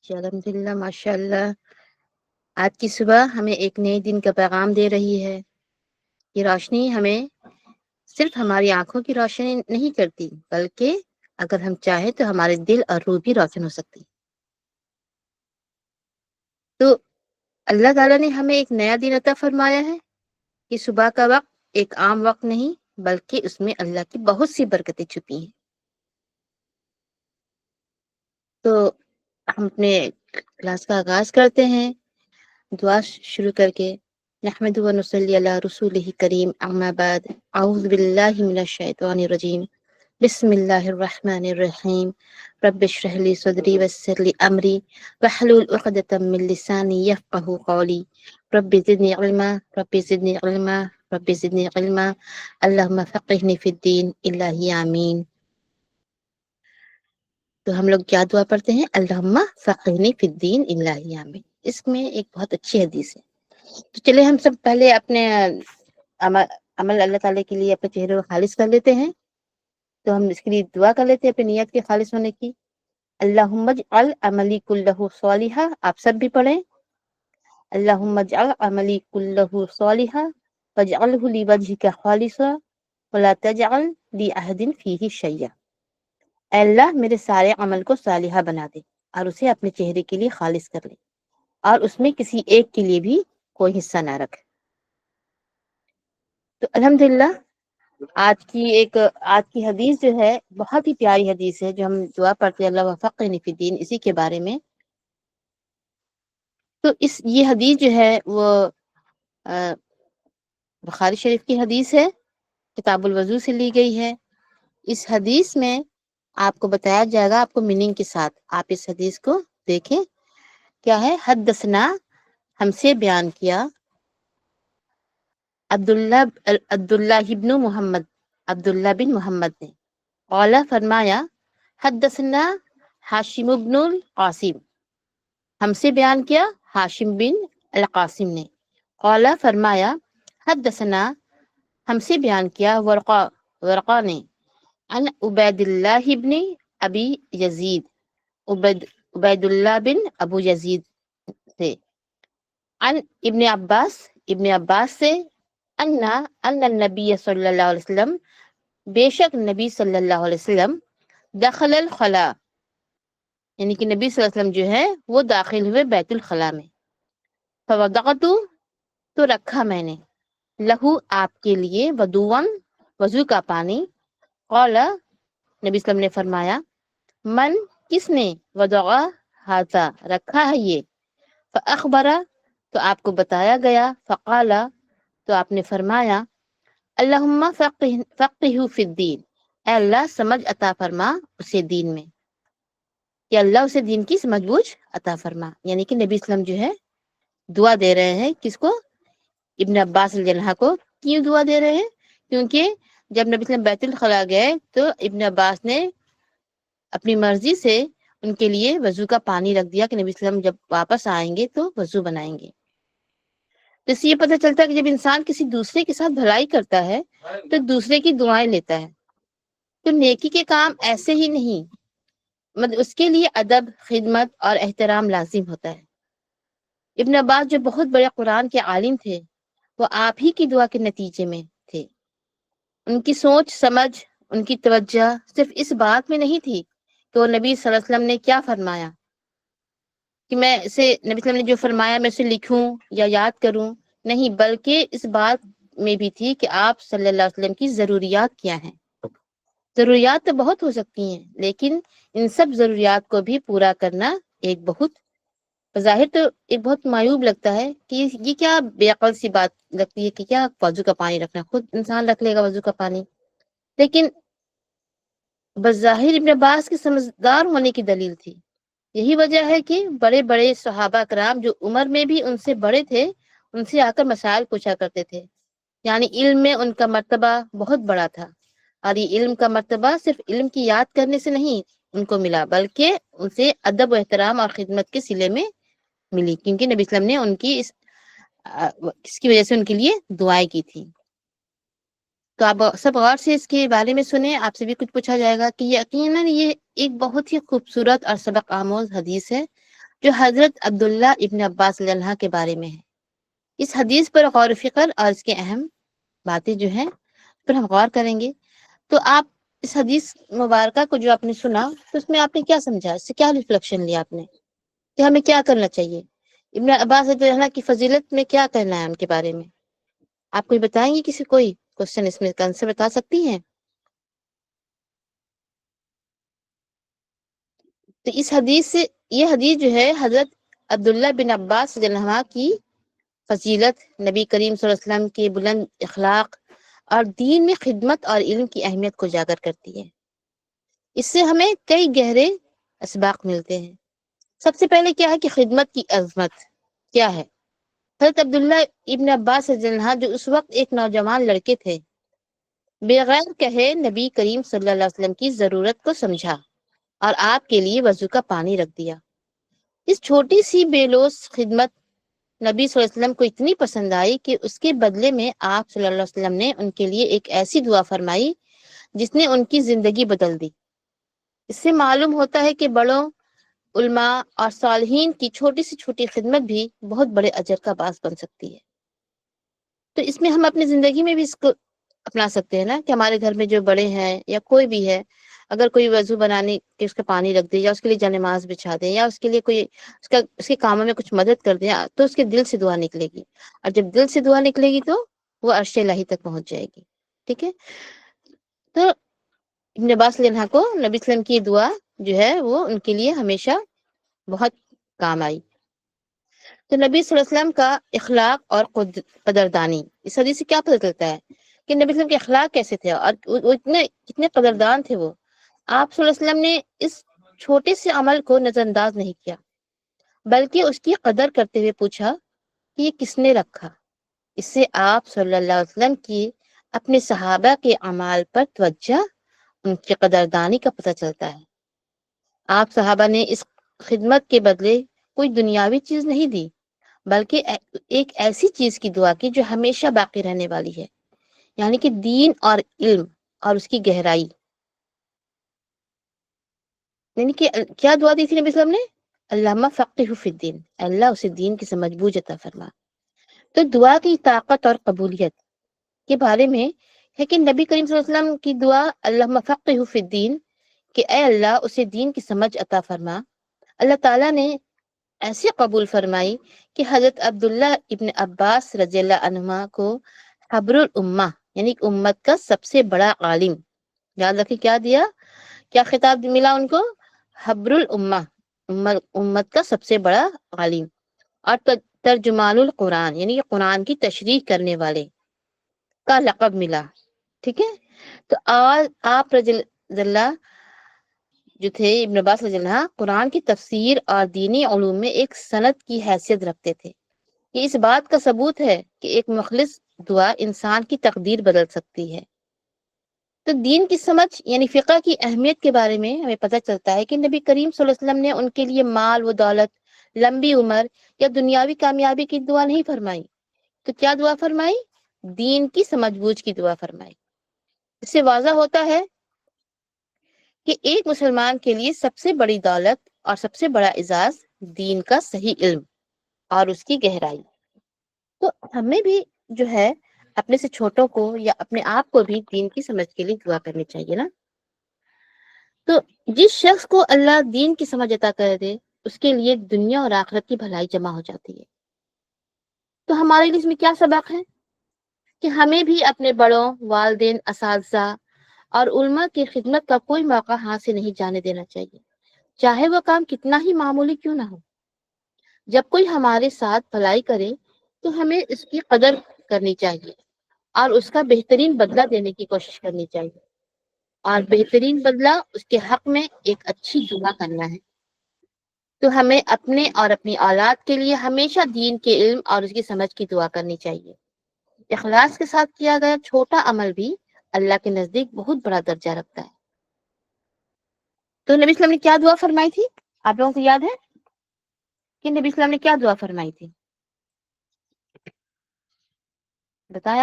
جی الحمدللہ ماشاء اللہ، آج کی صبح ہمیں ایک نئے دن کا پیغام دے رہی ہے۔ یہ روشنی ہمیں صرف ہماری آنکھوں کی روشنی نہیں کرتی، بلکہ اگر ہم چاہیں تو ہمارے دل اور روح بھی روشن ہو سکتی۔ تو اللہ تعالیٰ نے ہمیں ایک نیا دن عطا فرمایا ہے کہ صبح کا وقت ایک عام وقت نہیں، بلکہ اس میں اللہ کی بہت سی برکتیں چھپی ہیں۔ تو ہم اپنے کلاس کا آغاز کرتے ہیں دعا شروع کر کے۔ نحمد و نصلی علی رسولہ کریم، اما بعد، اعوذ باللہ من الشیطان الرجیم، بسم اللہ الرحمن الرحیم، رب اشرح لی صدری ویسر لی امری واحلل عقدۃ من لسانی یفقہوا قولی، رب زدنی علما، رب زدنی علما، رب زدنی علما، اللہم فقہنی فی الدین، الہی آمین۔ تو ہم لوگ کیا دعا پڑھتے ہیں؟ اللہم فقہنی فی الدین، الہی آمین۔ اس میں ایک بہت اچھی حدیث ہے۔ تو چلے ہم سب پہلے اپنے عمل اللہ تعالیٰ کے لیے اپنے چہرے کو خالص کر لیتے ہیں۔ تو ہم اس کے لیے دعا کر لیتے ہیں اپنی نیت کے خالص ہونے کی۔ اللہم اجعل عملی کلہ صالحا، آپ سب بھی پڑھیں۔ اللہم اجعل عملی کلہ صالحا واجعلہ لوجہک خالصا ولا تجعل لأحد فیہ شیئا۔ اے اللہ میرے سارے عمل کو صالحہ بنا دے اور اسے اپنے چہرے کے لیے خالص کر لے، اور اس میں کسی ایک کے لیے بھی کوئی حصہ نہ رکھے۔ تو الحمدللہ آج کی حدیث جو ہے بہت ہی پیاری حدیث ہے، جو ہم دعا پڑھتے ہیں اللہ فقہنی فی الدین، اسی کے بارے میں۔ تو یہ حدیث جو ہے وہ بخاری شریف کی حدیث ہے، کتاب الوضو سے لی گئی ہے۔ اس حدیث میں آپ کو بتایا جائے گا، آپ کو میننگ کے ساتھ آپ اس حدیث کو دیکھیں۔ کیا ہے؟ حدثنا، ہم سے بیان کیا، عبداللہ ابن محمد، عبداللہ بن محمد نے، قال فرمایا، حدثنا ہاشم بن القاسم، ہم سے بیان کیا ہاشم بن القاسم نے، قال فرمایا، حدثنا، ہم سے بیان کیا ورقہ نے، عن عبید اللہ ابن ابی یزید، عبید اللہ بن ابو یزید سے، عن ابن عباس سے، ان النبی صلی اللہ علیہ وسلم، بے شک نبی صلی اللہ علیہ وسلم، دخل الخلاء، یعنی کہ نبی صلی اللہ علیہ وسلم جو ہے وہ داخل ہوئے بیت الخلاء میں، فوضعت، تو رکھا میں نے، لہو، آپ کے لیے، وضو کا پانی، قال، نبی صلی اللہ علیہ وسلم نے فرمایا، من، کس نے، وضع ہاتھا، رکھا ہے یہ، فاخبر، تو آپ کو بتایا گیا، فقال، تو آپ نے فرمایا، اللہم فقہہ فی الدین، اے اللہ سمجھ عطا فرما اسے دین میں، کہ اللہ اسے دین کی سمجھ بوجھ عطا فرما۔ یعنی کہ نبی اسلام جو ہے دعا دے رہے ہیں، کس کو؟ ابن عباس رضی اللہ عنہ کو۔ کیوں دعا دے رہے ہیں؟ کیونکہ جب نبی اسلام بیت الخلاء گئے تو ابن عباس نے اپنی مرضی سے ان کے لیے وضو کا پانی رکھ دیا کہ نبی اسلام جب واپس آئیں گے تو وضو بنائیں گے۔ تو اس سے یہ پتہ چلتا ہے کہ جب انسان کسی دوسرے کے ساتھ بھلائی کرتا ہے تو دوسرے کی دعائیں لیتا ہے، تو نیکی کے کام ایسے ہی نہیں، مطلب اس کے لیے ادب، خدمت اور احترام لازم ہوتا ہے۔ ابن عباس جو بہت بڑے قرآن کے عالم تھے، وہ آپ ہی کی دعا کے نتیجے میں تھے۔ ان کی سوچ سمجھ، ان کی توجہ صرف اس بات میں نہیں تھی کہ وہ نبی صلی اللہ علیہ وسلم نے کیا فرمایا، کہ میں اسے نبی صلی اللہ علیہ وسلم نے جو فرمایا میں اسے لکھوں یا یاد کروں، نہیں، بلکہ اس بات میں بھی تھی کہ آپ صلی اللہ علیہ وسلم کی ضروریات کیا ہیں۔ ضروریات تو بہت ہو سکتی ہیں، لیکن ان سب ضروریات کو بھی پورا کرنا ایک بہت، بظاہر تو ایک بہت معیوب لگتا ہے کہ یہ کیا بے عقل سی بات لگتی ہے کہ کیا وضو کا پانی رکھنا، خود انسان رکھ لے گا وضو کا پانی، لیکن بظاہر ابن عباس کے سمجھدار ہونے کی دلیل تھی۔ یہی وجہ ہے کہ بڑے بڑے صحابہ کرام جو عمر میں بھی ان سے بڑے تھے، ان سے آ کر مسائل پوچھا کرتے تھے، یعنی علم میں ان کا مرتبہ بہت بڑا تھا، اور یہ علم کا مرتبہ صرف علم کی یاد کرنے سے نہیں ان کو ملا، بلکہ ان سے ادب و احترام اور خدمت کے صلے میں ملی، کیونکہ نبی اسلام نے ان کی اس کی وجہ سے ان کے لیے دعائیں کی تھی۔ تو آپ سب غور سے اس کے بارے میں سنیں، آپ سے بھی کچھ پوچھا جائے گا کہ یقیناً یہ ایک بہت ہی خوبصورت اور سبق آموز حدیث ہے، جو حضرت عبداللہ ابن عباس رضی اللہ عنہ کے بارے میں ہے۔ اس حدیث پر غور و فکر اور اس کے اہم باتیں جو ہیں اس پر ہم غور کریں گے۔ تو آپ اس حدیث مبارکہ کو جو آپ نے سنا تو اس میں آپ نے کیا سمجھا، اس سے کیا ریفلیکشن لیا آپ نے کہ ہمیں کیا کرنا چاہیے؟ ابن عباس رضی اللہ عنہ کی فضیلت میں کیا کہنا ہے ان کے بارے میں؟ آپ کوئی بتائیں گے؟ کسی کوئی کوشچن اس میں کا آنسر بتا سکتی ہیں؟ تو اس حدیث سے یہ حدیث جو ہے حضرت عبداللہ بن عباس رضی اللہ عنہ کی فضیلت، نبی کریم صلی اللہ علیہ وسلم کے بلند اخلاق اور دین میں خدمت اور علم کی اہمیت کو اجاگر کرتی ہے۔ اس سے ہمیں کئی گہرے اسباق ملتے ہیں۔ سب سے پہلے کیا ہے کہ خدمت کی عظمت کیا ہے۔ حضرت عبداللہ ابن عباس رضی اللہ عنہ جو اس وقت ایک نوجوان لڑکے تھے، بغیر کہے نبی کریم صلی اللہ علیہ وسلم کی ضرورت کو سمجھا اور آپ کے لیے وضو کا پانی رکھ دیا۔ اس چھوٹی سی بے لوث خدمت نبی صلی اللہ علیہ وسلم کو اتنی پسند آئی کہ اس کے بدلے میں آپ صلی اللہ علیہ وسلم نے ان کے لیے ایک ایسی دعا فرمائی جس نے ان کی زندگی بدل دی۔ اس سے معلوم ہوتا ہے کہ بڑوں، علماء اور صالحین کی چھوٹی سی چھوٹی خدمت بھی بہت بڑے اجر کا باعث بن سکتی ہے۔ تو اس میں ہم اپنی زندگی میں بھی اس کو اپنا سکتے ہیں نا، کہ ہمارے گھر میں جو بڑے ہیں یا کوئی بھی ہے، اگر کوئی وضو بنانے کے اس کا پانی رکھ دے یا اس کے لیے جانماز بچھا دیں یا اس کے لیے کوئی اس کے کاموں میں کچھ مدد کر دیں تو اس کے دل سے دعا نکلے گی، اور جب دل سے دعا نکلے گی تو وہ عرش الہی تک پہنچ جائے گی۔ ٹھیک ہے، تو ابن عباس رضی اللہ عنہ کو نبی صلی اللہ علیہ وسلم کی دعا جو ہے وہ ان کے لیے ہمیشہ بہت کام آئی۔ تو نبی صلی اللہ علیہ وسلم کا اخلاق اور قدردانی، اس حدیث سے کیا پتہ چلتا ہے کہ نبی صلی اللہ علیہ وسلم کے اخلاق کیسے تھے اور وہ کتنے قدردان تھے۔ وہ آپ صلی اللہ علیہ وسلم نے اس چھوٹے سے عمل کو نظر انداز نہیں کیا، بلکہ اس کی قدر کرتے ہوئے پوچھا کہ یہ کس نے رکھا۔ اس سے آپ صلی اللہ علیہ وسلم کی اپنے صحابہ کے اعمال پر توجہ، ان کی قدردانی کا پتہ چلتا ہے۔ آپ صحابہ نے اس خدمت کے بدلے کوئی دنیاوی چیز نہیں دی، بلکہ ایک ایسی چیز کی دعا کی جو ہمیشہ باقی رہنے والی ہے، یعنی کہ دین اور علم اور اس کی گہرائی۔ یعنی کہ کیا دعا دی تھی نبی صلی اللہ علیہ وسلم نے؟ اللہم فقہہ فی الدین، اللہ اسے دین کی سمجھ بوجھ عطا فرما۔ تو دعا کی طاقت اور قبولیت کے بارے میں ہے کہ نبی کریم صلی اللہ علیہ وسلم کی دعا اللہم فقہہ فی الدین کہ اے اللہ اسے دین کی سمجھ عطا فرما، اللہ تعالیٰ نے ایسی قبول فرمائی کہ حضرت عبداللہ ابن عباس رضی اللہ عنہما کو حبر الامہ یعنی امت کا سب سے بڑا عالم، یاد رکھیں کیا دیا، کیا خطاب ملا ان کو؟ حبر الامہ، امت کا سب سے بڑا عالم، اور ترجمان القرآن یعنی کہ قرآن کی تشریح کرنے والے کا لقب ملا۔ ٹھیک ہے، تو آپ رضی اللہ جو تھے ابن عباس رضی اللہ قرآن کی تفسیر اور دینی علوم میں ایک سند کی حیثیت رکھتے تھے۔ یہ اس بات کا ثبوت ہے کہ ایک مخلص دعا انسان کی تقدیر بدل سکتی ہے۔ تو دین کی سمجھ یعنی فقہ کی اہمیت کے بارے میں ہمیں پتہ چلتا ہے کہ نبی کریم صلی اللہ علیہ وسلم نے ان کے لیے مال و دولت، لمبی عمر یا دنیاوی کامیابی کی دعا نہیں فرمائی، تو کیا دعا فرمائی؟ دین کی سمجھ بوجھ کی دعا فرمائی۔ اس سے واضح ہوتا ہے کہ ایک مسلمان کے لیے سب سے بڑی دولت اور سب سے بڑا اعزاز دین کا صحیح علم اور اس کی گہرائی۔ تو ہمیں بھی جو ہے اپنے سے چھوٹوں کو یا اپنے آپ کو بھی دین کی سمجھ کے لیے دعا کرنی چاہیے نا۔ تو جس شخص کو اللہ دین کی سمجھ عطا کر دے اس کے لیے دنیا اور آخرت کی بھلائی جمع ہو جاتی ہے۔ تو ہمارے لیے اس میں کیا سبق ہے کہ ہمیں بھی اپنے بڑوں، والدین، اساتذہ اور علماء کی خدمت کا کوئی موقع ہاتھ سے نہیں جانے دینا چاہیے، چاہے وہ کام کتنا ہی معمولی کیوں نہ ہو۔ جب کوئی ہمارے ساتھ بھلائی کرے تو ہمیں اس کی قدر کرنی چاہیے اور اس کا بہترین بدلہ دینے کی کوشش کرنی چاہیے، اور بہترین بدلہ اس کے حق میں ایک اچھی دعا کرنا ہے۔ تو ہمیں اپنے اور اپنی اولاد کے لیے ہمیشہ دین کے علم اور اس کی سمجھ کی دعا کرنی چاہیے۔ اخلاص کے ساتھ کیا گیا چھوٹا عمل بھی اللہ کے نزدیک بہت بڑا درجہ رکھتا ہے۔ تو نبی اسلام نے کیا دعا فرمائی تھی؟ آپ لوگوں کو یاد ہے کہ نبی اسلام نے کیا دعا فرمائی تھی؟ بتائیں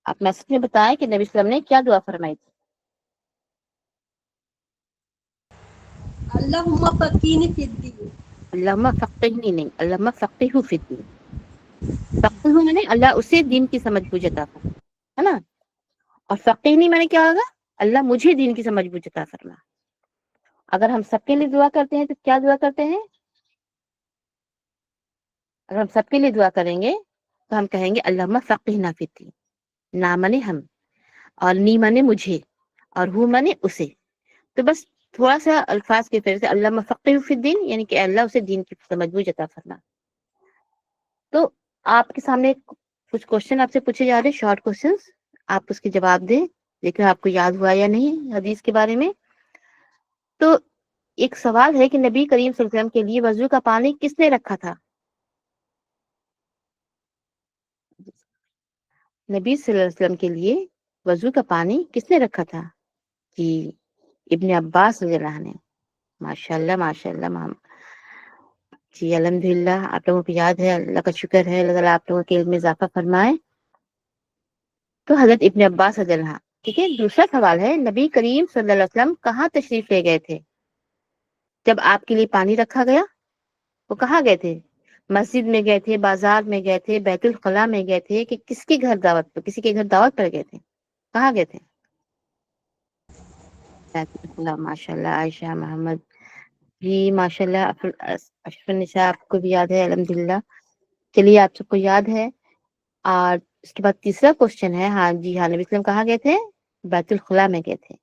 آپ میسج میں بتائیں کہ نبی اسلام نے کیا دعا فرمائی تھی۔ اللہم فقینی فی الدین. اللہم فقہنی نہیں، اللہم فقہو فی الدین. فقہو میں نے اللہ اسے دین کی سمجھ بوجھ عطا فرما، ہے نا. اور فقہنی میں نے کیا ہوگا؟ اللہ مجھے دین کی سمجھ بوجھ عطا فرما. اگر ہم سب کے لیے دعا کرتے ہیں تو کیا دعا کرتے ہیں؟ اگر ہم سب کے لیے دعا کریں گے تو ہم کہیں گے اللہم فقہنا فی الدین. نا منے ہم، اور نی منے مجھے، اور ہو منے اسے. تو بس تھوڑا سا الفاظ کے فرق سے اللہم فقہو فی الدین، یعنی کہ اللہ اسے دین کی سمجھ بوجھ عطا فرما. تو آپ کے سامنے کچھ کوشچن آپ سے پوچھے جا رہے ہیں، شارٹ کوشچنس، آپ اس کے جواب دیں. دیکھیں آپ کو یاد ہوا یا نہیں حدیث کے بارے میں. تو ایک سوال ہے کہ نبی کریم صلی اللہ علیہ وسلم کے لیے وضو کا پانی کس نے رکھا تھا؟ نبی صلی اللہ علیہ وسلم کے لیے وضو کا پانی کس نے رکھا تھا؟ جی ابن عباس رضی اللہ عنہ نے. ماشاء اللہ ماشاء اللہ. جی الحمدللہ آپ لوگوں کو یاد ہے، اللہ کا شکر ہے، اللہ تعالیٰ آپ لوگوں کے علم میں اضافہ فرمائے. تو حضرت ابن عباس رضی اللہ عنہ. ٹھیک ہے، دوسرا سوال ہے نبی کریم صلی اللہ علیہ وسلم کہاں تشریف لے گئے تھے جب آپ کے لیے پانی رکھا گیا؟ وہ کہاں گئے تھے؟ مسجد میں گئے تھے، بازار میں گئے تھے، بیت الخلاء میں گئے تھے، کہ کس کے گھر دعوت پر، کسی کے گھر دعوت پر گئے تھے؟ کہاں گئے تھے؟ بیت الخلاء. ماشاء اللہ عائشہ محمد. جی ماشاء اللہ اشرف النساء آپ کو بھی یاد ہے الحمدللہ. چلیے آپ سب کو یاد ہے. اور اس کے بعد تیسرا کوشچن ہے، ہاں جی ہاں نبی اسلام کہاں گئے تھے؟ بیت الخلاء میں گئے تھے.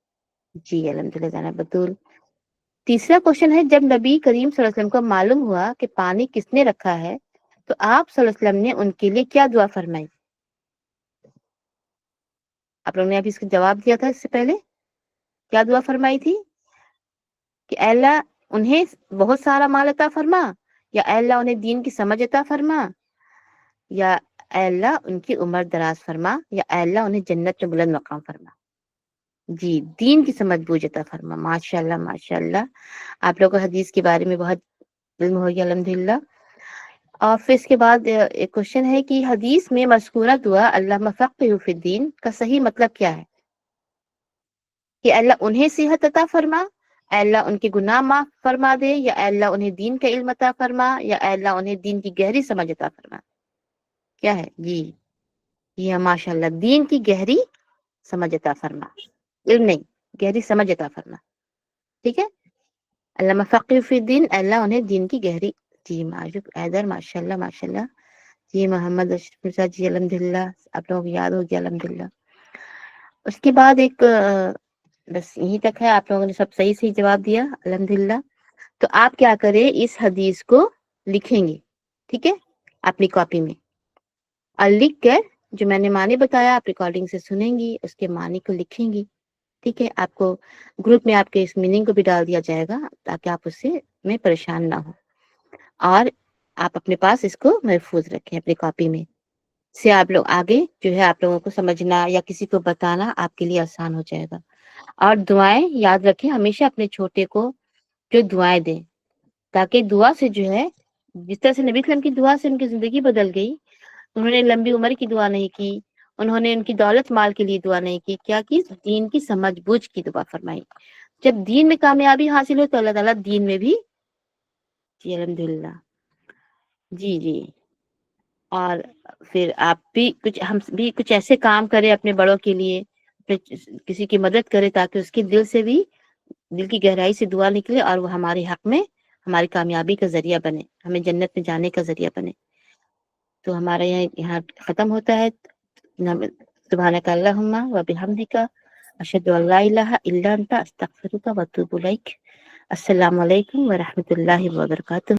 جی الحمدللہ جانا بطول. تیسرا کوشچن ہے جب نبی کریم صلی اللہ علیہ وسلم کو معلوم ہوا کہ پانی کس نے رکھا ہے تو آپ صلی اللہ علیہ وسلم نے ان کے لیے کیا دعا فرمائی؟ آپ لوگوں نے ابھی اس کا جواب دیا تھا اس سے پہلے. کیا دعا فرمائی تھی؟ کہ اے اللہ انہیں بہت سارا مال عطا فرما، یا اے اللہ انہیں دین کی سمجھ عطا فرما، یا اے اللہ ان کی عمر دراز فرما، یا اے اللہ انہیں جنت میں بلند مقام فرما. جی دین کی سمجھ بوجھ عطا فرما. ماشاء اللہ ماشاء اللہ. آپ لوگوں کو حدیث کے بارے میں بہت علم ہو گیا الحمدللہ. اور پھر اس کے بعد ایک کوشچن ہے کہ حدیث میں مذکورہ دعا اللہم فقہو فی الدین کا صحیح مطلب کیا ہے؟ کہ اللہ انہیں صحت عطا فرما، اے اللہ ان کے گناہ معاف فرما دے، یا اے اللہ انہیں دین کا علم عطا فرما، یا اے اللہ انہیں دین کی گہری سمجھ عطا فرما. کیا ہے؟ جی یہ ماشاء اللہ دین کی گہری سمجھ عطا فرما، علم نہیں، گہری سمجھ عطا فرما. ٹھیک ہے، علامہ فقہ فی الدین، اللہ انہیں دین کی گہری. جی ماجد ایدر ماشاء اللہ ماشاء اللہ. جی محمد اشرف مرزا جی الحمدللہ آپ لوگوں کو یاد ہو گیا الحمدللہ. اس کے بعد ایک بس یہیں تک ہے، آپ لوگوں نے سب صحیح صحیح جواب دیا الحمدللہ. تو آپ کیا کریں، اس حدیث کو لکھیں گے. ٹھیک ہے، اپنی کاپی میں، اور لکھ کر جو میں نے معنی بتایا آپ ریکارڈنگ سے سنیں گی، اس کے معنی کو لکھیں گی. ٹھیک ہے، آپ کو گروپ میں آپ کے اس میننگ کو بھی ڈال دیا جائے گا تاکہ آپ اس سے میں پریشان نہ ہو، اور آپ اپنے پاس اس کو محفوظ رکھیں اپنی کاپی میں. سے آپ لوگ آگے جو ہے آپ لوگوں کو سمجھنا یا کسی کو بتانا آپ کے لیے آسان ہو جائے گا. اور دعائیں یاد رکھیں، ہمیشہ اپنے چھوٹے کو جو دعائیں دیں، تاکہ دعا سے جو ہے جس طرح سے نبی اسلام کی دعا سے ان کی زندگی بدل گئی. انہوں نے لمبی عمر کی دعا نہیں کی، انہوں نے ان کی دولت مال کے لیے دعا نہیں کی، کیا کی؟ دین کی سمجھ بوجھ کی دعا فرمائی. جب دین میں کامیابی حاصل ہو تو اللہ تعالیٰ دین میں بھی. جی الحمدللہ. جی جی. اور پھر آپ بھی کچھ، ہم بھی کچھ ایسے کام کریں اپنے بڑوں کے لیے، کسی کی مدد کرے تاکہ اس کے دل سے بھی، دل کی گہرائی سے دعا نکلے اور وہ ہمارے حق میں ہماری کامیابی کا ذریعہ بنے، ہمیں جنت میں جانے کا ذریعہ بنے. تو ہمارا یہاں ختم ہوتا ہے. سبحانک اللہم و بحمدک اشہد ان لا الہ الا انت استغفرک و اتوب الیک. السلام علیکم ورحمۃ اللہ وبرکاتہ.